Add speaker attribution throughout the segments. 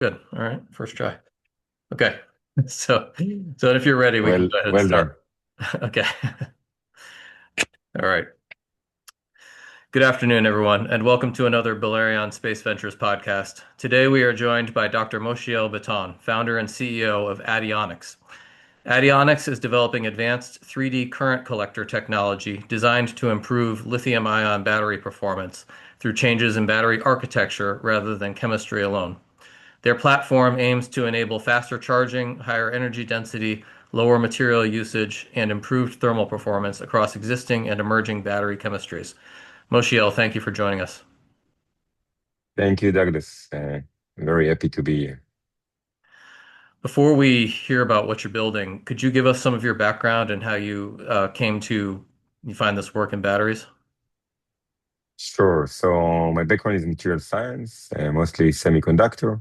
Speaker 1: Good. All right. First try. Okay. So if you're ready, we can
Speaker 2: Well,
Speaker 1: go ahead and
Speaker 2: well done.
Speaker 1: start. Okay. All right. Good afternoon, everyone, and welcome to another Balerion Space Ventures podcast. Today we are joined by Dr. Moshiel Baton, founder and CEO of Addionics. Addionics is developing advanced 3D current collector technology designed to improve lithium-ion battery performance through changes in battery architecture rather than chemistry alone. Their platform aims to enable faster charging, higher energy density, lower material usage, and improved thermal performance across existing and emerging battery chemistries. Moshiel, thank you for joining us.
Speaker 2: Thank you, Douglas. Very happy to be here.
Speaker 1: Before we hear about what you're building, could you give us some of your background and how you came to you find this work in batteries?
Speaker 2: Sure. So my background is material science, mostly semiconductor.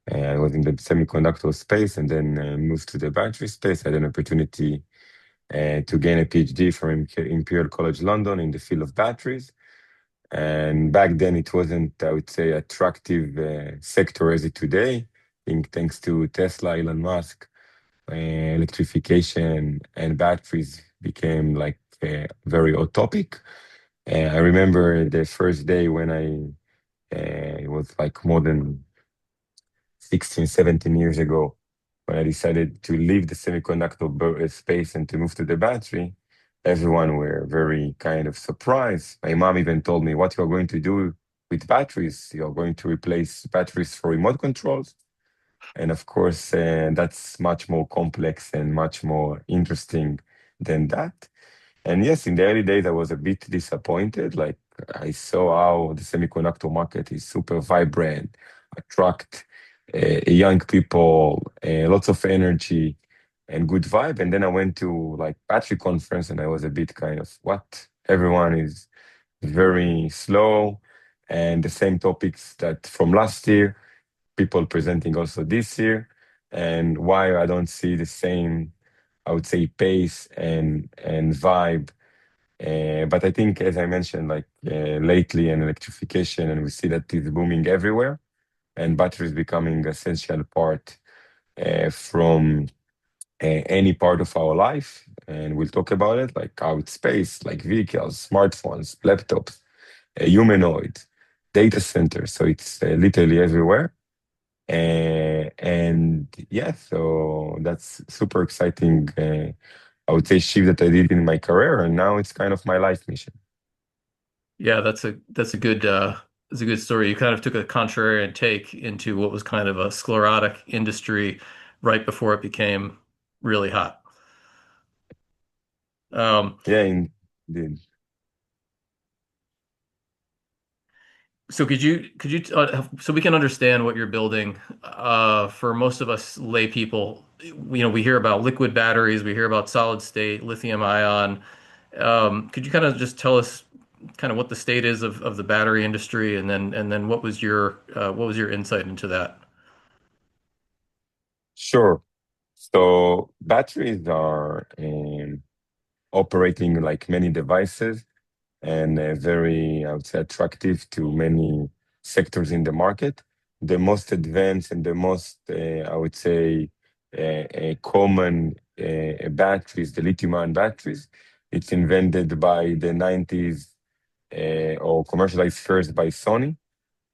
Speaker 2: I was in the semiconductor space and then moved to the battery space. I had an opportunity to gain a PhD from Imperial College London in the field of batteries. And back then it wasn't, I would say, attractive sector as it today. I think thanks to Tesla, Elon Musk, electrification and batteries became like a very hot topic. I remember the first day when it was like more than 16, 17 years ago, when I decided to leave the semiconductor space and to move to the battery. Everyone were very kind of surprised. My mom even told me, what you're going to do with batteries? You're going to replace batteries for remote controls? And of course, that's much more complex and much more interesting than that. And yes, in the early days, I was a bit disappointed. Like I saw how the semiconductor market is super vibrant, attract young people, lots of energy and good vibe. And then I went to like battery conference and I was a bit kind of what? Everyone is very slow and the same topics that from last year people presenting also this year, and why I don't see the same, I would say, pace and vibe. But I think, as I mentioned, like lately, and electrification, and we see that it's booming everywhere, and batteries becoming essential part from any part of our life. And we'll talk about it, like out space, like vehicles, smartphones, laptops, humanoid, data centers. So it's literally everywhere. And yeah, so that's super exciting. I would say shift that I did in my career, and now it's kind of my life mission.
Speaker 1: Yeah, that's a good story. You kind of took a contrarian take into what was kind of a sclerotic industry right before it became really hot. Um,
Speaker 2: Yeah, indeed.
Speaker 1: so so we can understand what you're building? For most of us lay people, we hear about liquid batteries, we hear about solid state, lithium ion. Could you kind of just tell us kind of what the state is of the battery industry, and then what was your insight into that?
Speaker 2: Sure. So batteries are operating like many devices and very, I would say, attractive to many sectors in the market. The most advanced and the most, I would say, common batteries, the lithium-ion batteries. It's invented by the 90s or commercialized first by Sony,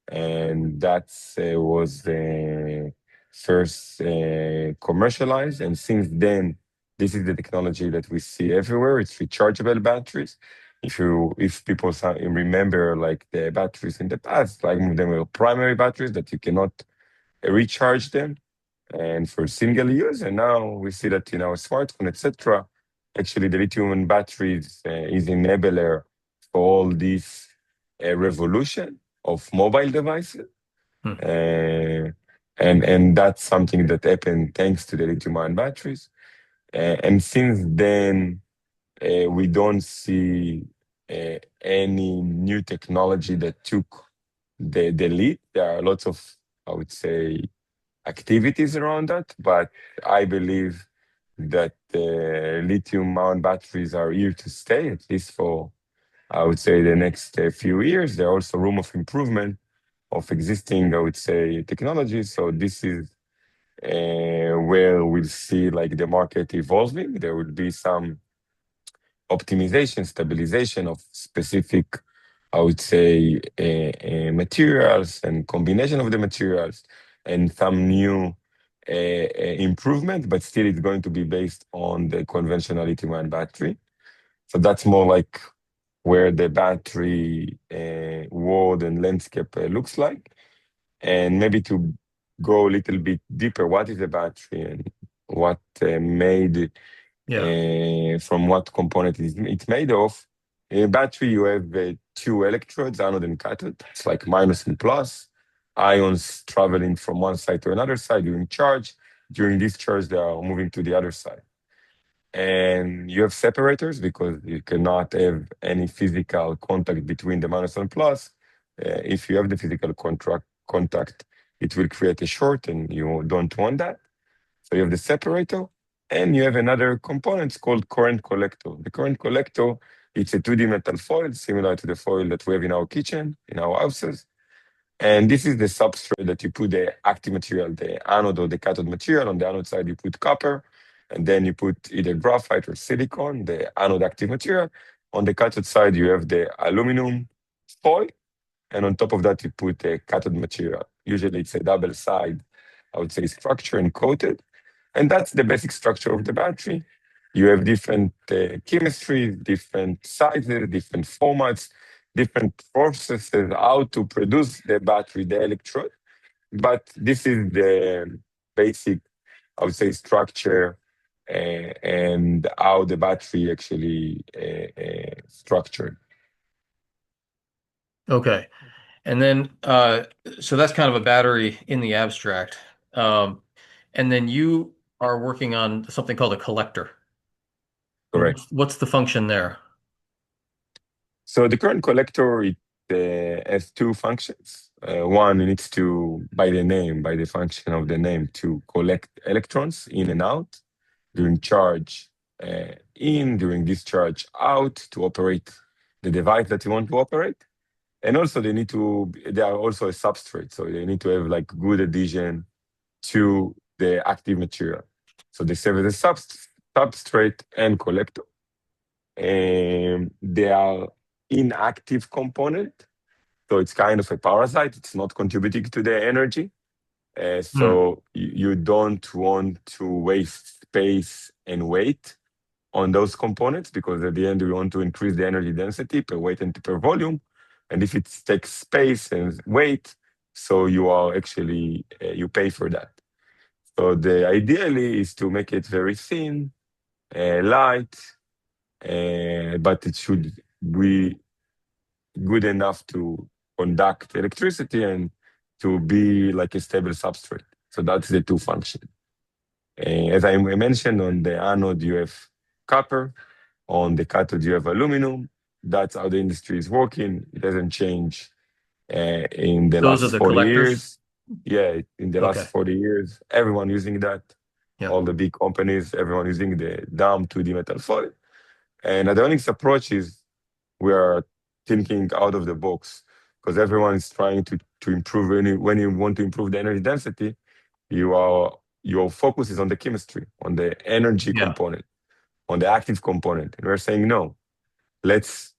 Speaker 2: and that was the first commercialized. And since then, this is the technology that we see everywhere. It's rechargeable batteries. If people remember, like the batteries in the past, like they were primary batteries that you cannot recharge them, and for single use. And now we see that in our smartphone, etc. Actually, the lithium batteries is enabler for all this revolution of mobile devices,
Speaker 1: Hmm.
Speaker 2: uh, and that's something that happened thanks to the lithium-ion batteries. And since then, we don't see any new technology that took the lead. There are lots of, I would say, activities around that, but I believe that lithium-ion batteries are here to stay, at least for, I would say, the next few years. There are also room of improvement of existing, I would say, technology. So this is where we'll see like the market evolving. There will be some optimization, stabilization of specific, I would say, materials and combination of the materials and some new improvement, but still it's going to be based on the conventional lithium-ion battery. So that's more like where the battery world and landscape looks like. And maybe to go a little bit deeper, what is a battery and what made
Speaker 1: Yeah.
Speaker 2: from what component it's made of. In a battery, you have two electrodes, anode and cathode. It's like minus and plus. Ions traveling from one side to another side during charge. During discharge, they are moving to the other side. And you have separators because you cannot have any physical contact between the minus and plus. If you have the physical contact, it will create a short, and you don't want that. So you have the separator, and you have another component called current collector. The current collector, it's a 2D metal foil, similar to the foil that we have in our kitchen, in our houses. And this is the substrate that you put the active material, the anode or the cathode material. On the anode side, you put copper, and then you put either graphite or silicon, the anode active material. On the cathode side, you have the aluminum foil, and on top of that, you put a cathode material. Usually it's a double side, I would say, structure and coated. And that's the basic structure of the battery. You have different chemistries, different sizes, different formats, different processes how to produce the battery, the electrode. But this is the basic, I would say, structure and how the battery actually structured.
Speaker 1: Okay. And then, so that's kind of a battery in the abstract. Um, and then you are working on something called a collector. And
Speaker 2: Correct.
Speaker 1: what's the function there?
Speaker 2: So the current collector, it has two functions. One, it needs to, by the name, by the function of the name, to collect electrons in and out during charge in, during discharge out, to operate the device that you want to operate. And also they are also a substrate. So they need to have like good adhesion to the active material. So they serve as a substrate and collector. They are inactive component. So it's kind of a parasite. It's not contributing to the energy.
Speaker 1: Hmm.
Speaker 2: So you don't want to waste space and weight on those components because at the end we want to increase the energy density per weight and per volume. And if it takes space and weight, so you are actually you pay for that. So the ideally is to make it very thin, light, but it should be good enough to conduct electricity and to be like a stable substrate. So that's the two functions. As I mentioned, on the anode, you have copper. On the cathode, you have aluminum. That's how the industry is working. It hasn't changed in the
Speaker 1: Those are
Speaker 2: last
Speaker 1: the
Speaker 2: 40
Speaker 1: collectors.
Speaker 2: years. Yeah, in the last
Speaker 1: Okay.
Speaker 2: 40 years, everyone using that.
Speaker 1: Yeah.
Speaker 2: All the big companies, everyone using the dumb 2D metal foil. And Adonics' approach is we are thinking out of the box because everyone is trying to improve. When you want to improve the energy density, your focus is on the chemistry, on the energy
Speaker 1: Yeah.
Speaker 2: component, on the active component. And we're saying, no, let's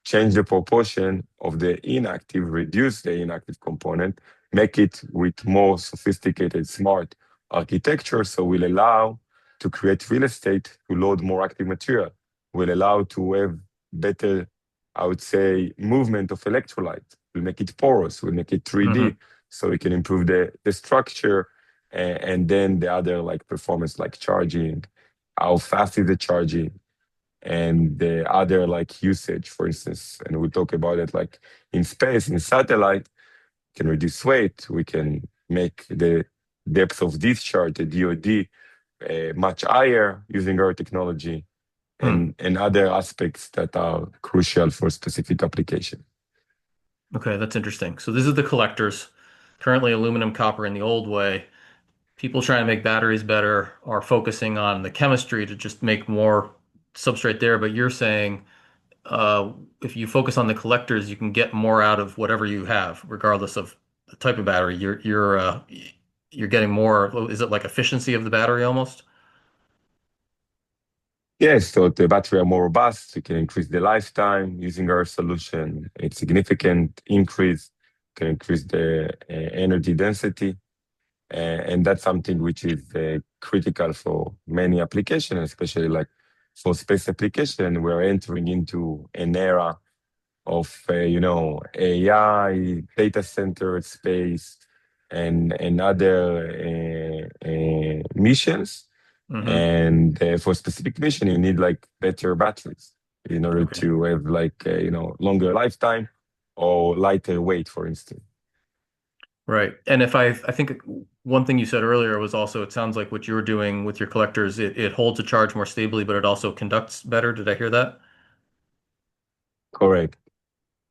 Speaker 2: change the proportion of the inactive, reduce the inactive component, make it with more sophisticated, smart architecture. So we'll allow to create real estate to load more active material. We'll allow to have better, I would say, movement of electrolyte. We'll make it porous. We'll make it 3D
Speaker 1: Hmm.
Speaker 2: so we can improve the structure and then the other like performance like charging, how fast is the charging, and the other like usage, for instance, and we'll talk about it like in space, in satellite, can reduce weight, we can make the depth of discharge, the DOD, much higher using our technology
Speaker 1: Hmm.
Speaker 2: and other aspects that are crucial for specific application.
Speaker 1: Okay, that's interesting. So these are the collectors. Currently aluminum, copper in the old way. People trying to make batteries better are focusing on the chemistry to just make more substrate there. But you're saying if you focus on the collectors, you can get more out of whatever you have, regardless of type of battery, you're getting more. Is it like efficiency of the battery almost?
Speaker 2: Yes, so the battery are more robust. You can increase the lifetime using our solution. It's significant increase. Can increase the energy density, and that's something which is critical for many applications, especially like for space application. We're entering into an era of AI, data center space, and other missions.
Speaker 1: Hmm.
Speaker 2: And for specific mission, you need like better batteries in order
Speaker 1: Okay.
Speaker 2: to have like longer lifetime or lighter weight, for instance.
Speaker 1: Right. And I think one thing you said earlier was also it sounds like what you're doing with your collectors, it holds a charge more stably, but it also conducts better. Did I hear that?
Speaker 2: Correct.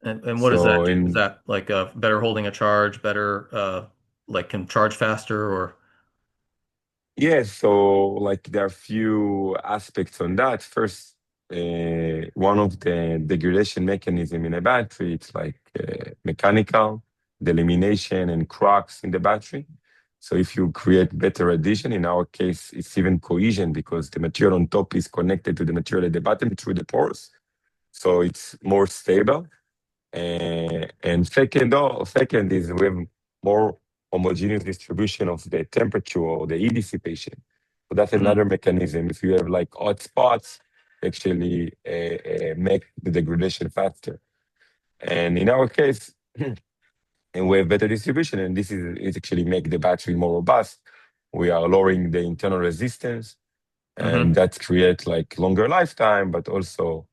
Speaker 1: And what does that
Speaker 2: So
Speaker 1: do? Is
Speaker 2: in
Speaker 1: that like better holding a charge, better like can charge faster or
Speaker 2: Yes, so like there are few aspects on that. First, one of the degradation mechanism in a battery, it's like mechanical, the elimination and cracks in the battery. So if you create better addition, in our case, it's even cohesion because the material on top is connected to the material at the bottom through the pores. So it's more stable. And second is we have more homogeneous distribution of the temperature or the heat dissipation. So that's
Speaker 1: Mhm.
Speaker 2: another mechanism. If you have like hot spots, actually make the degradation faster. And in our case, and we have better distribution, and this is it actually make the battery more robust. We are lowering the internal resistance, and
Speaker 1: Mhm.
Speaker 2: that create like longer lifetime, but also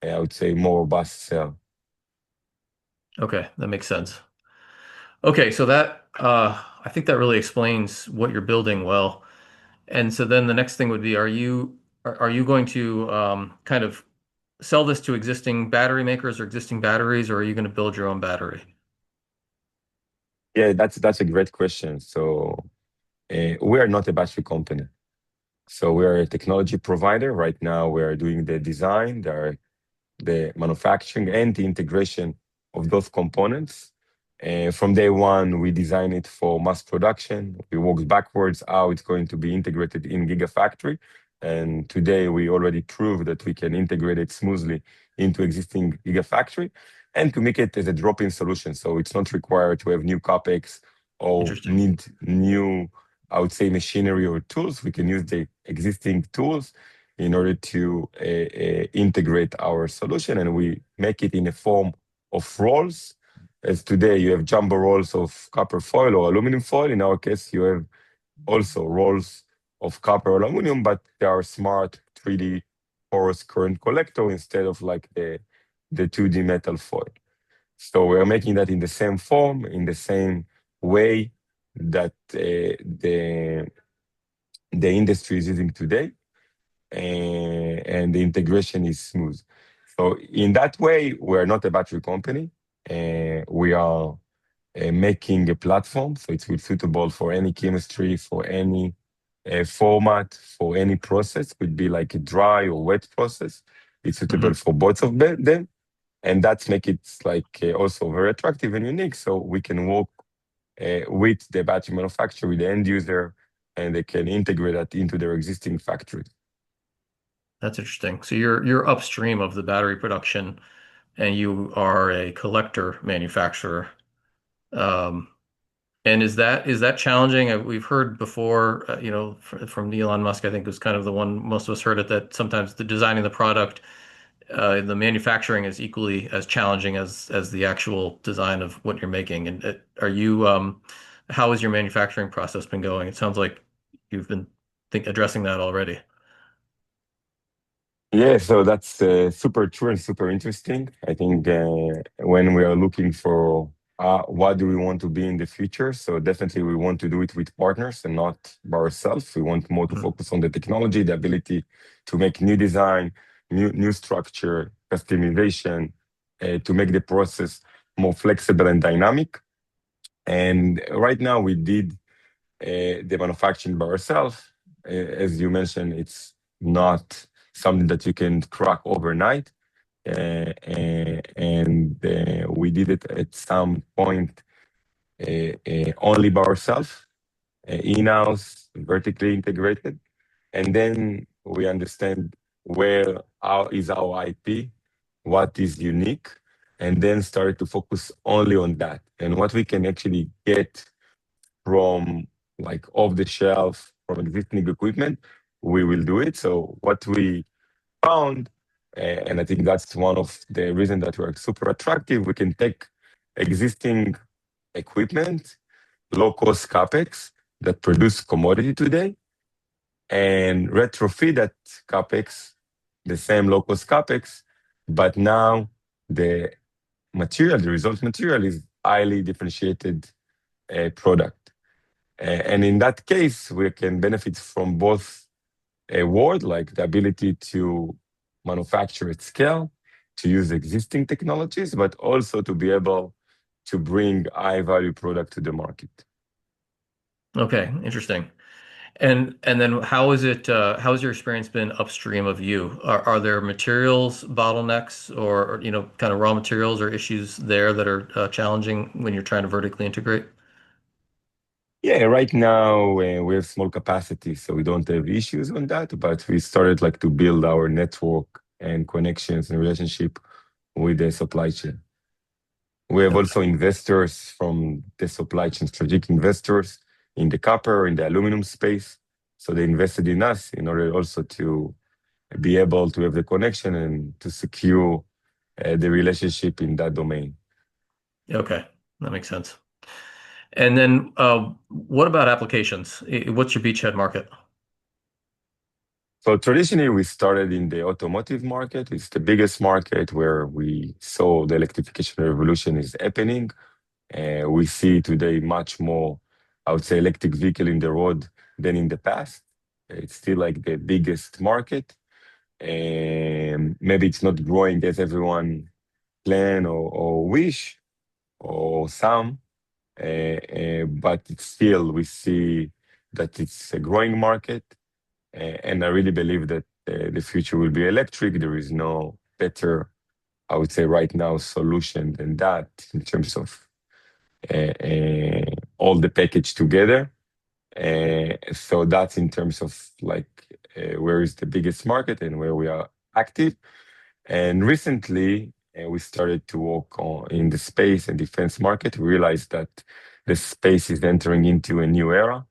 Speaker 2: I would say more robust cell.
Speaker 1: Okay, that makes sense. Okay, so that I think that really explains what you're building well. And so then the next thing would be, are you going to kind of sell this to existing battery makers or existing batteries, or are you going to build your own battery?
Speaker 2: Yeah, that's a great question. So we are not a battery company. So we are a technology provider. Right now, we are doing the design, the manufacturing, and the integration of those components. From day one, we design it for mass production. We work backwards how it's going to be integrated in Gigafactory. And today, we already proved that we can integrate it smoothly into existing Gigafactory and to make it as a drop-in solution. So it's not required to have new CapEx or
Speaker 1: Interesting.
Speaker 2: need new, I would say, machinery or tools. We can use the existing tools in order to integrate our solution, and we make it in a form of rolls. As today you have jumbo rolls of copper foil or aluminum foil. In our case, you have also rolls of copper or aluminum, but they are smart 3D porous current collector instead of like the 2D metal foil. So we're making that in the same form, in the same way that the industry is using today, and the integration is smooth. So in that way, we're not a battery company. We are making a platform, so it's suitable for any chemistry, for any format, for any process. Could be like a dry or wet process. It's suitable
Speaker 1: Hmm.
Speaker 2: for both of them, and that's make it like also very attractive and unique. So we can work with the battery manufacturer, with the end user, and they can integrate that into their existing factory.
Speaker 1: That's interesting. So you're upstream of the battery production, and you are a collector manufacturer. Um, and is that challenging? We've heard before, from Elon Musk, I think was kind of the one most of us heard it, that sometimes the designing the product, the manufacturing is equally as challenging as the actual design of what you're making. And how has your manufacturing process been going? It sounds like you've been addressing that already.
Speaker 2: Yeah, so that's super true and super interesting. I think when we are looking for what do we want to be in the future, so definitely we want to do it with partners and not by ourselves. We want more to
Speaker 1: Mhm.
Speaker 2: focus on the technology, the ability to make new design, new structure, customization, to make the process more flexible and dynamic. And right now we did the manufacturing by ourselves. As you mentioned, it's not something that you can crack overnight. And we did it at some point only by ourselves, in-house, vertically integrated. And then we understand where is our IP, what is unique, and then start to focus only on that. And what we can actually get from like off the shelf, from existing equipment, we will do it. So what we found, and I think that's one of the reasons that we're super attractive, we can take existing equipment, low cost capex that produce commodity today, and retrofit that capex, the same low cost capex, but now the material, the result material is highly differentiated product. And in that case, we can benefit from both a world, like the ability to manufacture at scale, to use existing technologies, but also to be able to bring high value product to the market.
Speaker 1: Okay, interesting. And then how has your experience been upstream of you? Are there materials bottlenecks or kind of raw materials or issues there that are challenging when you're trying to vertically integrate?
Speaker 2: Yeah, right now we have small capacity, so we don't have issues on that. But we started like to build our network and connections and relationship with the supply chain. We have
Speaker 1: Okay.
Speaker 2: also investors from the supply chain, strategic investors in the copper, in the aluminum space. So they invested in us in order also to be able to have the connection and to secure the relationship in that domain.
Speaker 1: Okay, that makes sense. And then what about applications? What's your beachhead market?
Speaker 2: So traditionally, we started in the automotive market. It's the biggest market where we saw the electrification revolution is happening. We see today much more, I would say, electric vehicle in the road than in the past. It's still like the biggest market. And maybe it's not growing as everyone plan or wish or some, but it's still we see that it's a growing market. And I really believe that the future will be electric. There is no better, I would say, right now solution than that in terms of all the package together. So that's in terms of like where is the biggest market and where we are active. And recently, we started to work in the space and defense market. We realized that the space is entering into a new era,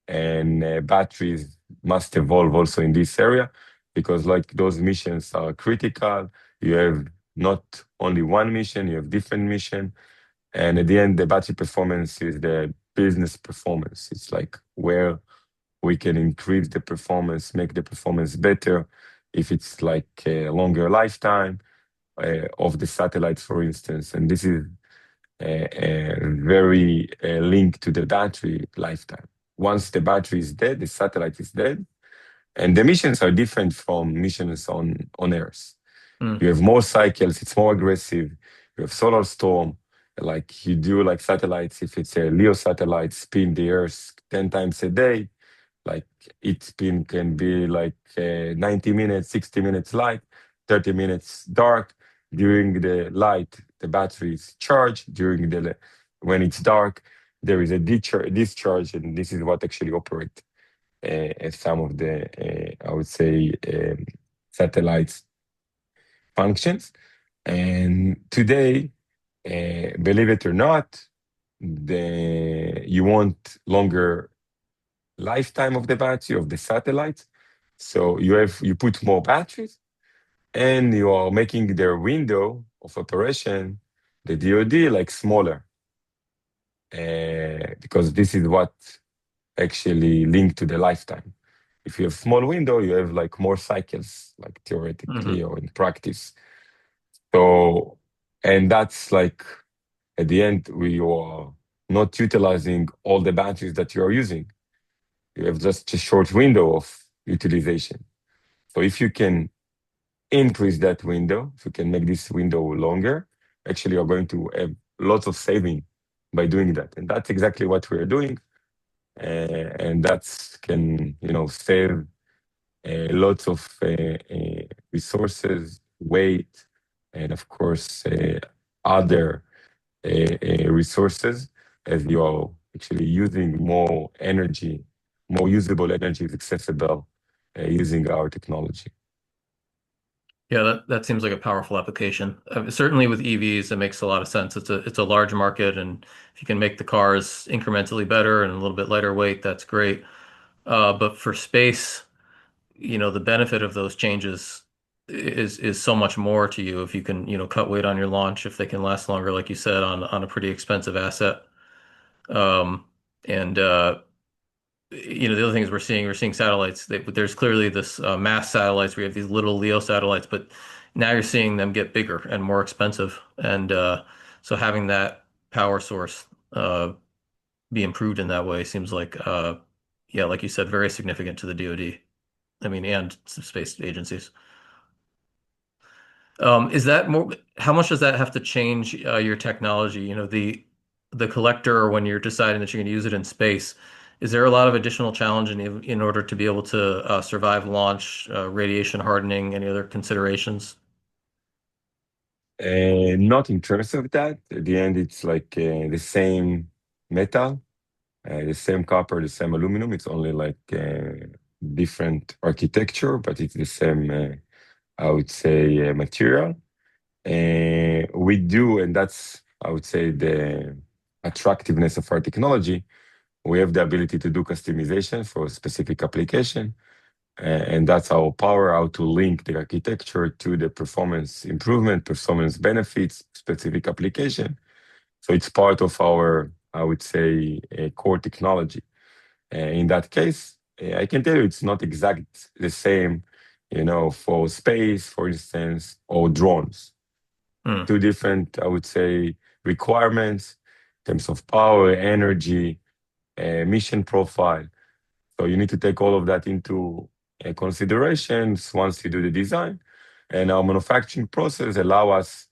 Speaker 2: and batteries must evolve also in this area because, like, those missions are critical. You have not only one mission, you have different mission, and at the end, the battery performance is the business performance. It's like where we can increase the performance, make the performance better. If it's like a longer lifetime of the satellites, for instance, and this is very linked to the battery lifetime. Once the battery is dead, the satellite is dead, and the missions are different from missions on Earth.
Speaker 1: Mm,
Speaker 2: You have more cycles, it's more aggressive. You have solar storm, like you do like satellites. If it's a LEO satellite, spin the Earth 10 times a day, like each spin can be like 90 minutes, 60 minutes light, 30 minutes dark. During the light, the battery is charged. When it's dark, there is a discharge, and this is what actually operates some of the, I would say, satellites functions. And today, believe it or not, you want longer lifetime of the battery of the satellites. So you put more batteries, and you are making their window of operation, the DoD, like smaller, because this is what actually linked to the lifetime. If you have small window, you have like more cycles, like theoretically
Speaker 1: hmm
Speaker 2: or in practice. So, and that's like at the end, we are not utilizing all the batteries that you are using. You have just a short window of utilization. So if you can increase that window, if you can make this window longer, actually you're going to have lots of saving by doing that. And that's exactly what we're doing. And that's can, save lots of resources, weight, and of course, other resources. as you are actually using more energy, more usable energy is accessible using our technology.
Speaker 1: Yeah, that seems like a powerful application. Certainly with EVs, it makes a lot of sense. It's a large market, and if you can make the cars incrementally better and a little bit lighter weight, that's great. But for space, the benefit of those changes is so much more to you if you can, cut weight on your launch, if they can last longer, like you said, on a pretty expensive asset. Um, and the other thing is we're seeing satellites. There's clearly this mass satellites. We have these little LEO satellites, but now you're seeing them get bigger and more expensive. And so having that power source be improved in that way seems like, yeah, like you said, very significant to the DoD. I mean, and some space agencies. Is that more, how much does that have to change your technology? The collector, when you're deciding that you're going to use it in space, is there a lot of additional challenge in order to be able to survive launch, radiation hardening, any other considerations?
Speaker 2: Not in terms of that. At the end, it's like the same metal, the same copper, the same aluminum. It's only like different architecture, but it's the same, I would say, material. We do, and that's, I would say, the attractiveness of our technology. We have the ability to do customization for a specific application. And that's our power, how to link the architecture to the performance improvement, performance benefits, specific application. So it's part of our, I would say, core technology. In that case, I can tell you it's not exact the same, for space, for instance, or drones.
Speaker 1: Hmm.
Speaker 2: Two different, I would say, requirements in terms of power, energy, mission profile. So you need to take all of that into considerations once you do the design. And our manufacturing process allow us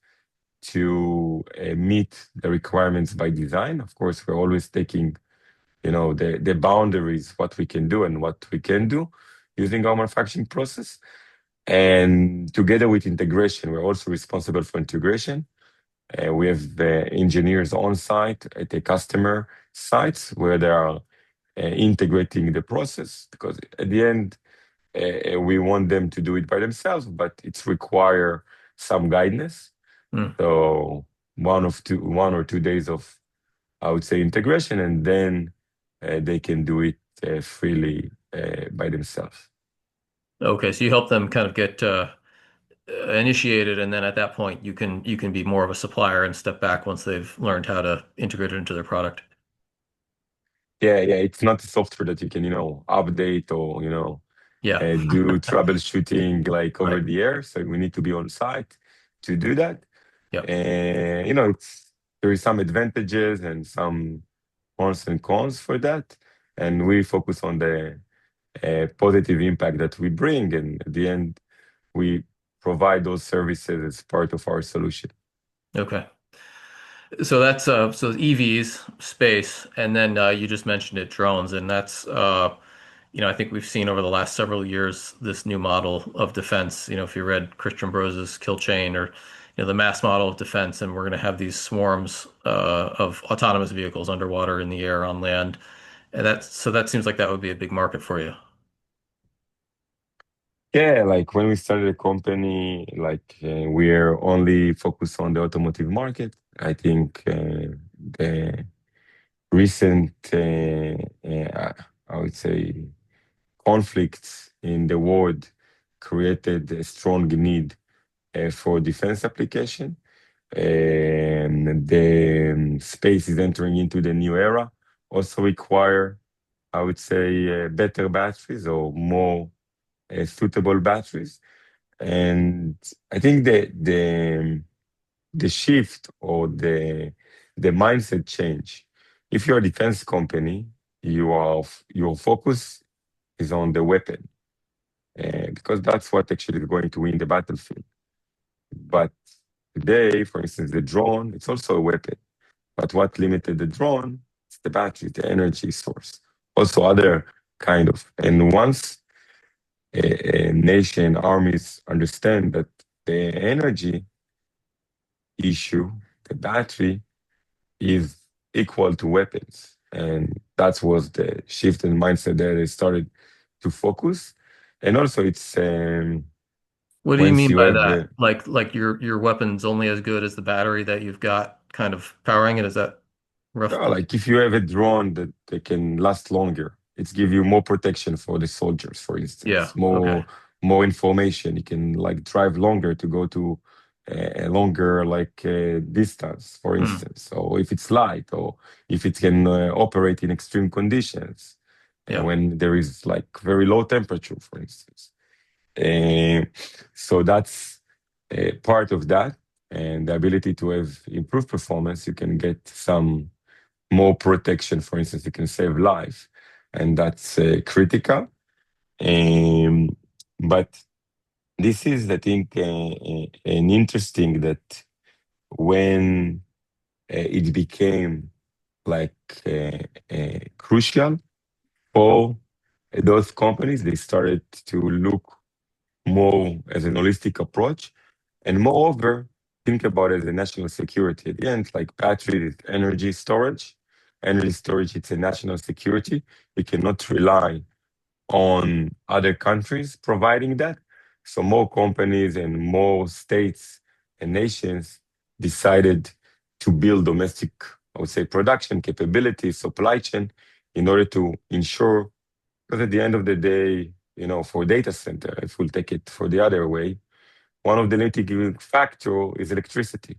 Speaker 2: to meet the requirements by design. Of course, we're always taking, the boundaries, what we can do and what we can do using our manufacturing process. And together with integration, we're also responsible for integration. We have engineers on site at the customer sites where they are integrating the process, because at the end, we want them to do it by themselves, but it's require some guidance.
Speaker 1: Hmm.
Speaker 2: So 1 or 2 days of, I would say, integration, and then they can do it freely by themselves.
Speaker 1: Okay, so you help them kind of get initiated, and then at that point you can be more of a supplier and step back once they've learned how to integrate it into their product.
Speaker 2: Yeah, yeah, it's not a software that you can, update or,
Speaker 1: Yeah.
Speaker 2: do troubleshooting like over
Speaker 1: Right.
Speaker 2: the air. So we need to be on site to do that.
Speaker 1: Yep.
Speaker 2: And there is some advantages and some pros and cons for that. And we focus on the positive impact that we bring. And at the end, we provide those services as part of our solution.
Speaker 1: Okay. So that's so EVs, space, and then you just mentioned it, drones, and that's I think we've seen over the last several years this new model of defense. If you read Christian Brose's Kill Chain, or the mass model of defense, and we're going to have these swarms of autonomous vehicles underwater, in the air, on land, and that seems like that would be a big market for you.
Speaker 2: Yeah, like when we started the company, like we're only focused on the automotive market. I think the recent, I would say, conflicts in the world created a strong need for defense application. And the space is entering into the new era. Also require, I would say, better batteries or more suitable batteries. And I think the shift or the mindset change. If you're a defense company, your focus is on the weapon, because that's what actually is going to win the battlefield. But today, for instance, the drone, it's also a weapon. But what limited the drone is the battery, the energy source. Also other kind of. And once a nation, armies understand that the energy issue, the battery, is equal to weapons. And that was the shift in mindset that they started to focus. And also, it's
Speaker 1: What do you
Speaker 2: once
Speaker 1: mean
Speaker 2: you
Speaker 1: by
Speaker 2: have
Speaker 1: that? Like your weapon's only as good as the battery that you've got kind of powering it? Is that rough?
Speaker 2: like if you have a drone that they can last longer, it's give you more protection for the soldiers, for
Speaker 1: Yeah.
Speaker 2: instance,
Speaker 1: Okay.
Speaker 2: more information. You can like drive longer to go to a longer like distance, for
Speaker 1: Hmm.
Speaker 2: instance. So if it's light, or if it can operate in extreme conditions,
Speaker 1: Yeah.
Speaker 2: when there is like very low temperature, for instance. Uh, so that's part of that, and the ability to have improved performance. You can get some more protection. For instance, you can save life, and that's critical. Um, but this is, I think, an interesting that when it became like crucial for those companies, they started to look more as an holistic approach, and moreover, think about it as a national security. At the end, like battery is energy storage. Energy storage, it's a national security. You cannot rely on other countries providing that. So more companies and more states and nations decided to build domestic, I would say, production capability, supply chain, in order to ensure, because at the end of the day, for data center, if we'll take it for the other way, one of the limiting factor is electricity.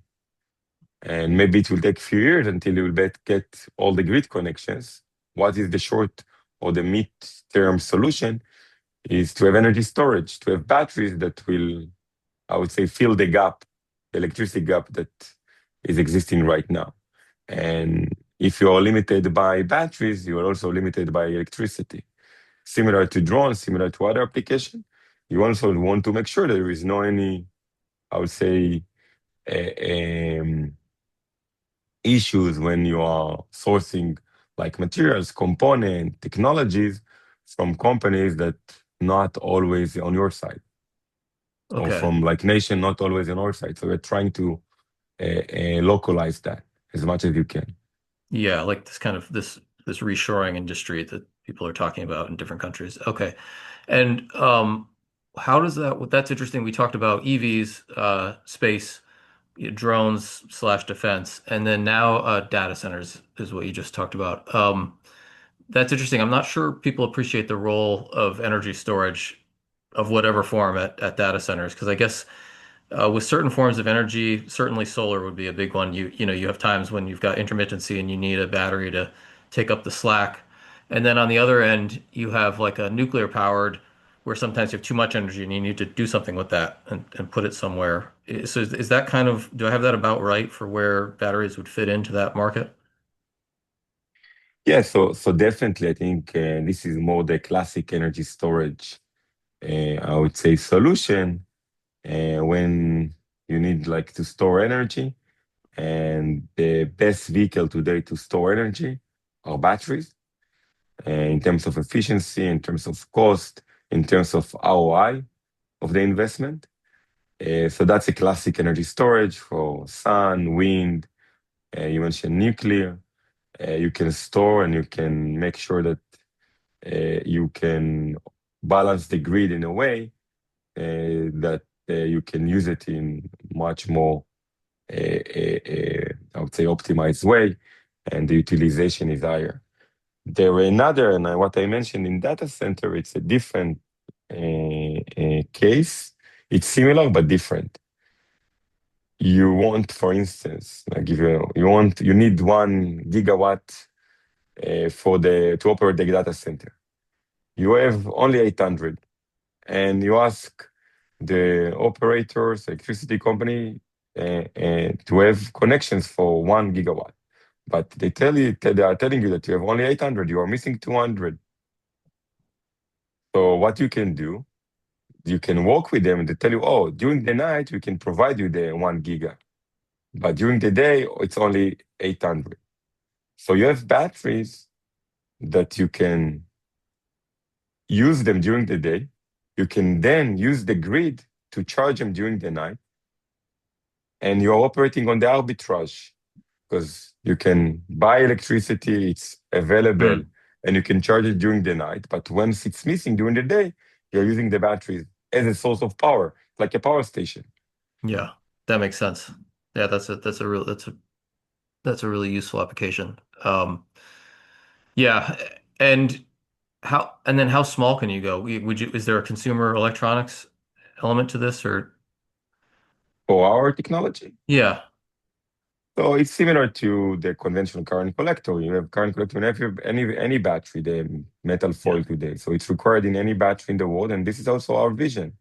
Speaker 2: And maybe it will take a few years until you will get all the grid connections. What is the short or the mid-term solution is to have energy storage, to have batteries that will, I would say, fill the gap, the electricity gap that is existing right now. And if you are limited by batteries, you are also limited by electricity. Similar to drones, similar to other applications, you also want to make sure that there is no any, I would say, issues when you are sourcing like materials, component, technologies from companies that not always on your side, or
Speaker 1: Okay.
Speaker 2: from like nation not always on our side. So we're trying to localize that as much as you can.
Speaker 1: Yeah, like this kind of this reshoring industry that people are talking about in different countries. Okay. And how does that's interesting. We talked about EVs, space, drones slash defense, and then now data centers is what you just talked about. That's interesting. I'm not sure people appreciate the role of energy storage of whatever form at data centers, because I guess with certain forms of energy, certainly solar would be a big one. You have times when you've got intermittency and you need a battery to take up the slack. And then on the other end, you have like a nuclear powered where sometimes you have too much energy and you need to do something with that and put it somewhere. So is that kind of, do I have that about right for where batteries would fit into that market?
Speaker 2: Yeah, so definitely, I think this is more the classic energy storage, I would say, solution when you need like to store energy. And the best vehicle today to store energy are batteries, in terms of efficiency, in terms of cost, in terms of ROI of the investment. So that's a classic energy storage for sun, wind. You mentioned nuclear. You can store and you can make sure that you can balance the grid in a way that you can use it in much more, I would say, optimized way, and the utilization is higher. There were another, and what I mentioned in data center, it's a different case. It's similar but different. You want, for instance, I give you need 1 gigawatt for the to operate the data center. You have only 800, and you ask the operators, electricity company, to have connections for 1 gigawatt. But they are telling you that you have only 800, you are missing 200. So what you can do, you can work with them and they tell you, oh, during the night, we can provide you the 1 giga. But during the day, it's only 800. So you have batteries that you can use them during the day. You can then use the grid to charge them during the night. And you're operating on the arbitrage because you can buy electricity, it's available,
Speaker 1: Mm,
Speaker 2: and you can charge it during the night. But once it's missing during the day, you're using the batteries as a source of power, like a power station.
Speaker 1: yeah, that makes sense. Yeah, that's a really useful application. Yeah, and how small can you go? Is there a consumer electronics element to this or
Speaker 2: For our technology,
Speaker 1: yeah,
Speaker 2: so it's similar to the conventional current collector. You have current collector in any battery, the metal
Speaker 1: yeah,
Speaker 2: foil today. So it's required in any battery in the world, and this is also our vision.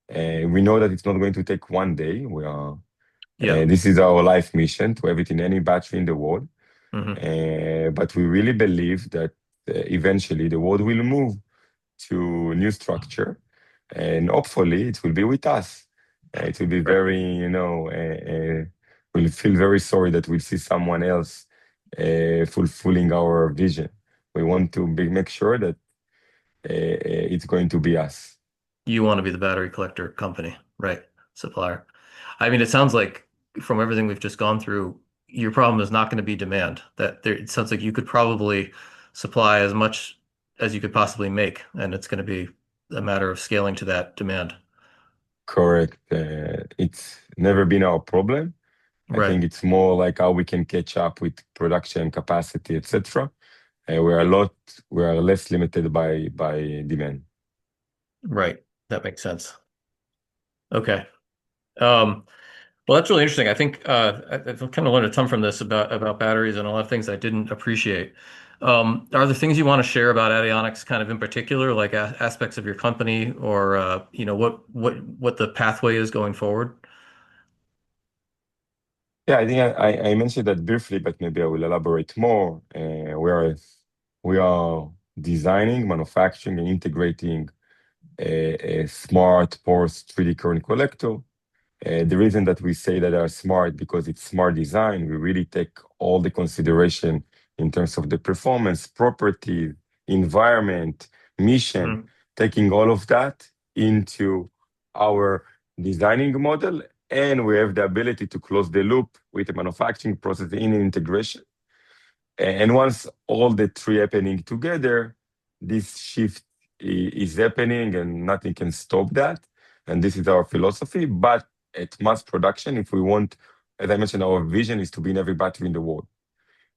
Speaker 2: We know that it's not going to take one day.
Speaker 1: yeah.
Speaker 2: This is our life mission to have it in any battery in the world.
Speaker 1: Hmm.
Speaker 2: But we really believe that eventually the world will move to new structure, and hopefully it will be with us. It will be
Speaker 1: Right.
Speaker 2: very, we'll feel very sorry that we'll see someone else fulfilling our vision. We want to make sure that it's going to be us.
Speaker 1: You want to be the battery collector company, right? Supplier. I mean, it sounds like from everything we've just gone through, your problem is not going to be demand. It sounds like you could probably supply as much as you could possibly make, and it's going to be a matter of scaling to that demand.
Speaker 2: Correct. It's never been our problem. I
Speaker 1: Right.
Speaker 2: think it's more like how we can catch up with production capacity, etc. We're a lot, we are less limited by demand.
Speaker 1: Right. That makes sense. Okay. Um, well, that's really interesting. I think I've kind of learned a ton from this about batteries and a lot of things I didn't appreciate. Are there things you want to share about Adionics, kind of in particular, like a aspects of your company, or what the pathway is going forward?
Speaker 2: Yeah, I think I mentioned that briefly, but maybe I will elaborate more. We are designing, manufacturing, and integrating a smart porous 3D current collector. The reason that we say that they are smart because it's smart design. We really take all the consideration in terms of the performance, property, environment, mission,
Speaker 1: Hmm.
Speaker 2: taking all of that into our designing model, and we have the ability to close the loop with the manufacturing process in integration. And once all the three happening together, this shift is happening and nothing can stop that. And this is our philosophy. But at mass production, if we want, as I mentioned, our vision is to be in every battery in the world.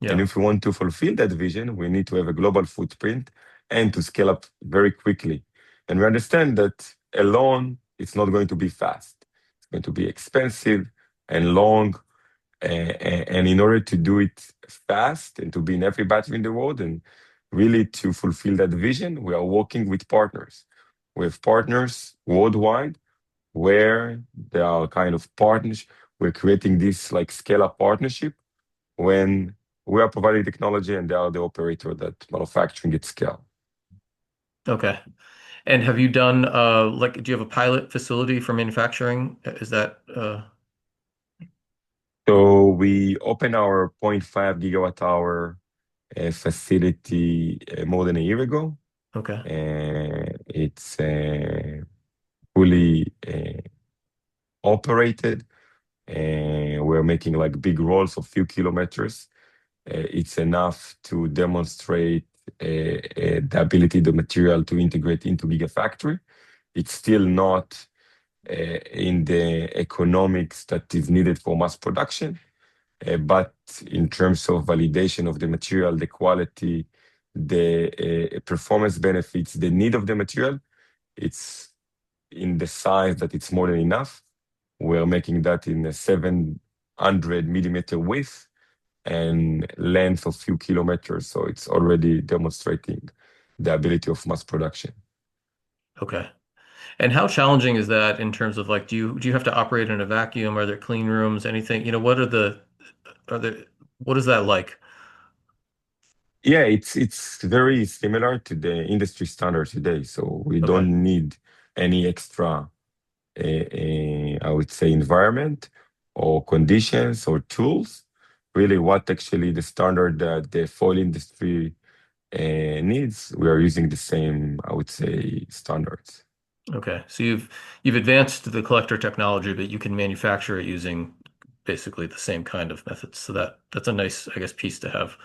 Speaker 2: And
Speaker 1: Yeah.
Speaker 2: if we want to fulfill that vision, we need to have a global footprint and to scale up very quickly. And we understand that alone, it's not going to be fast. It's going to be expensive and long, and in order to do it fast and to be in every battery in the world and really to fulfill that vision, we are working with partners. We have partners worldwide where there are kind of partners. We're creating this like scale up partnership when we are providing technology and they are the operator that manufacturing at scale.
Speaker 1: Okay. And have you done do you have a pilot facility for manufacturing? Is that
Speaker 2: So we opened our zero point 0.5 gigawatt hour facility more than a year ago.
Speaker 1: okay?
Speaker 2: It's fully operated, and we're making like big rolls of few kilometers. It's enough to demonstrate the ability, the material to integrate into gigafactory. It's still not in the economics that is needed for mass production, but in terms of validation of the material, the quality, the performance benefits, the need of the material, it's in the size that it's more than enough. We're making that in a 700 millimeter width and length of few kilometers. So it's already demonstrating the ability of mass production.
Speaker 1: Okay. And how challenging is that in terms of like, do you have to operate in a vacuum? Are there clean rooms? Anything? Are there what is that like?
Speaker 2: Yeah, it's very similar to the industry standard today. So we
Speaker 1: Okay.
Speaker 2: don't need any extra, I would say, environment or conditions or tools. Really, what actually the standard that the foil industry needs, we are using the same, I would say, standards.
Speaker 1: Okay. So you've advanced the collector technology, but you can manufacture it using basically the same kind of methods. So that's a nice, I guess, piece to have.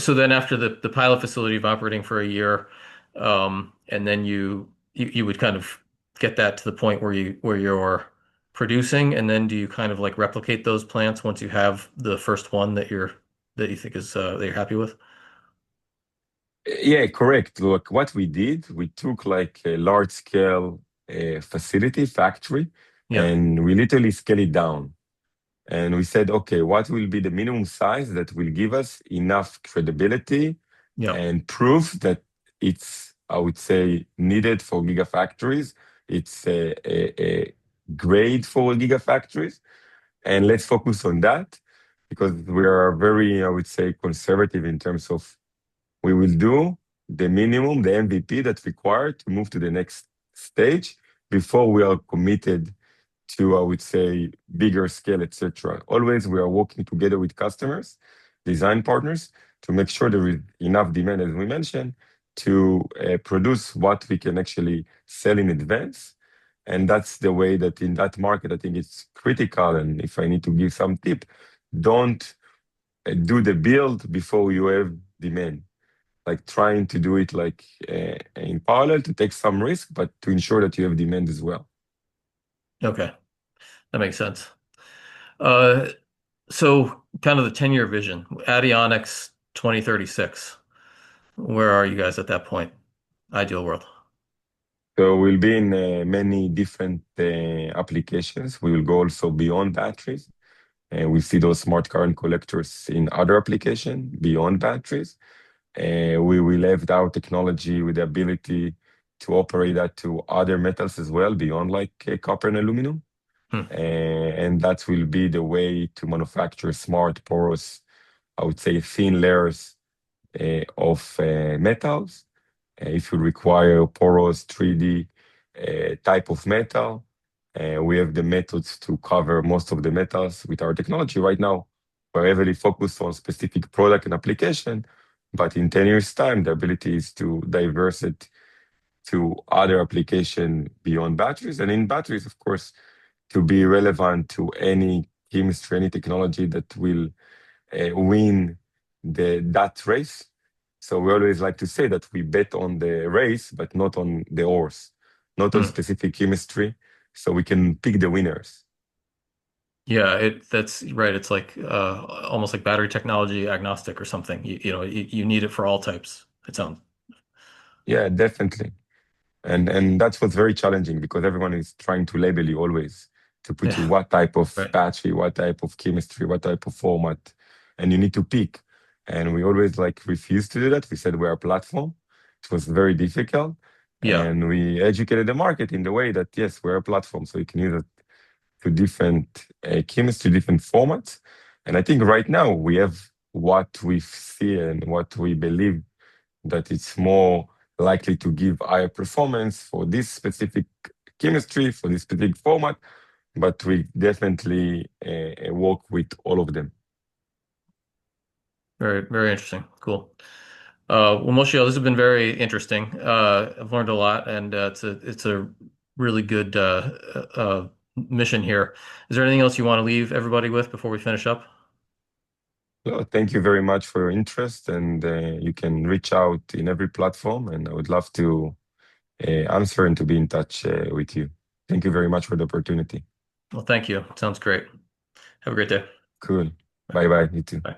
Speaker 1: So then after the pilot facility of operating for a year, and then you would kind of get that to the point where you're producing, and then do you kind of like replicate those plants once you have the first one that you think is that you're happy with?
Speaker 2: Yeah, correct. Look, what we did, we took like a large scale facility, factory,
Speaker 1: Yeah,
Speaker 2: and we literally scale it down. And we said, okay, what will be the minimum size that will give us enough credibility
Speaker 1: yeah,
Speaker 2: and proof that it's, I would say, needed for gigafactories. It's a grade for gigafactories. And let's focus on that because we are very, I would say, conservative in terms of we will do the minimum, the MVP that's required to move to the next stage before we are committed to, I would say, bigger scale, etc. Always we are working together with customers, design partners, to make sure there is enough demand, as we mentioned, to produce what we can actually sell in advance. And that's the way that in that market, I think it's critical. And if I need to give some tip, don't do the build before you have demand. Like trying to do it like in parallel to take some risk, but to ensure that you have demand as well.
Speaker 1: okay, that makes sense. Uh, so kind of the 10-year vision, Adionics 2036. Where are you guys at that point? Ideal world.
Speaker 2: So we'll be in many different applications. We will go also beyond batteries. And we see those smart current collectors in other applications beyond batteries. We will have our technology with the ability to operate that to other metals as well, beyond like copper and aluminum.
Speaker 1: Hmm.
Speaker 2: And that will be the way to manufacture smart, porous, I would say, thin layers of metals. If you require porous 3D type of metal, we have the methods to cover most of the metals with our technology. Right now, we're heavily focused on specific product and application, but in 10 years' time, the ability is to diverse it to other application beyond batteries. And in batteries, of course, to be relevant to any chemistry, any technology that will win that race. So we always like to say that we bet on the race, but not on the horse, not on
Speaker 1: Hmm.
Speaker 2: specific chemistry, so we can pick the winners.
Speaker 1: Yeah, that's right. It's like almost like battery technology agnostic or something. You need it for all types. It sounds.
Speaker 2: Yeah, definitely. And that's what's very challenging because everyone is trying to label you always to put you
Speaker 1: Yeah,
Speaker 2: what type of
Speaker 1: right.
Speaker 2: battery, what type of chemistry, what type of format, and you need to pick. And we always like refused to do that. We said we're a platform. It was very difficult.
Speaker 1: Yeah,
Speaker 2: And we educated the market in the way that yes, we're a platform, so you can use it to different chemistry, different formats. And I think right now we have what we see and what we believe that it's more likely to give higher performance for this specific chemistry, for this specific format, but we definitely work with all of them.
Speaker 1: very, very interesting. Cool. Well, Moshiel, this has been very interesting. I've learned a lot, and it's a really good mission here. Is there anything else you want to leave everybody with before we finish up?
Speaker 2: So thank you very much for your interest, and you can reach out in every platform, and I would love to answer and to be in touch with you. Thank you very much for the opportunity.
Speaker 1: Well, thank you. Sounds great. Have a great day.
Speaker 2: Cool.
Speaker 1: Bye.
Speaker 2: Bye bye. You too.
Speaker 1: Bye.